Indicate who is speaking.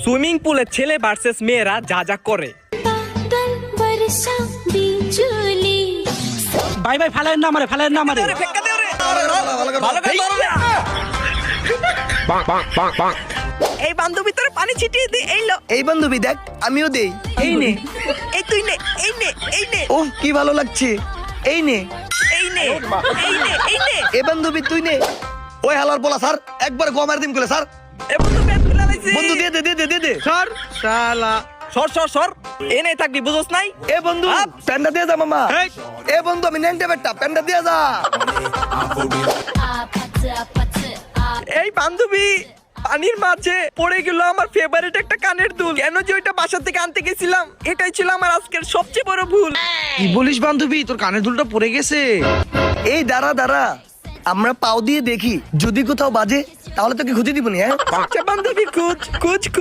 Speaker 1: Swimming পুলে ছেলে versus মেয়েরা যা যা করে।
Speaker 2: ভাই ভাই ফালেন না মারে, ফালেন না মারে।
Speaker 1: এই বান্ধবী তোর পানি ছিটিয়ে দে। এই লো।
Speaker 3: এই বান্ধবী দেখ, আমিও দেই।
Speaker 1: এই নে, এই তুই নে, এই নে, এই নে,
Speaker 3: ওহ কি ভালো লাগছে। এই নে,
Speaker 1: এই নে, এই নে, এই নে।
Speaker 3: এ বান্ধবী তুই নে। ওই হালার বলা স্যার, একবার গমের দিন করে স্যার।
Speaker 1: এ বন্ধু পেট তুলে লাইছি।
Speaker 3: বন্ধু দিয়ে দে, দিয়ে দে, দিয়ে দে।
Speaker 1: সর শালা, সর সর সর। এ নেই থাকবি, বুঝোস নাই?
Speaker 3: এ বন্ধু প্যান্ডা দিয়ে যা মামা।
Speaker 1: এই।
Speaker 3: এ বন্ধু আমি নেংটে বেটা, প্যান্ডা দিয়ে যা।
Speaker 1: এই বান্ধবী পানির মাঝে পড়ে গেল আমার ফেভারিট একটা কানের দুল। কেন যে ওইটা বাসা থেকে আনতে গেছিলাম, এটাই ছিল আমার আজকের সবচেয়ে বড় ভুল।
Speaker 2: কি বলিস বান্ধবী, তোর কানের দুলটা পড়ে গেছে?
Speaker 3: এই দাঁড়া দাঁড়া, আমরা পাও দিয়ে দেখি, যদি কোথাও বাজে তাহলে তোকে খুঁজে দিব নি। হ্যাঁ
Speaker 1: আচ্ছা বান্ধবী, খুঁজ খুঁজ খুঁজ।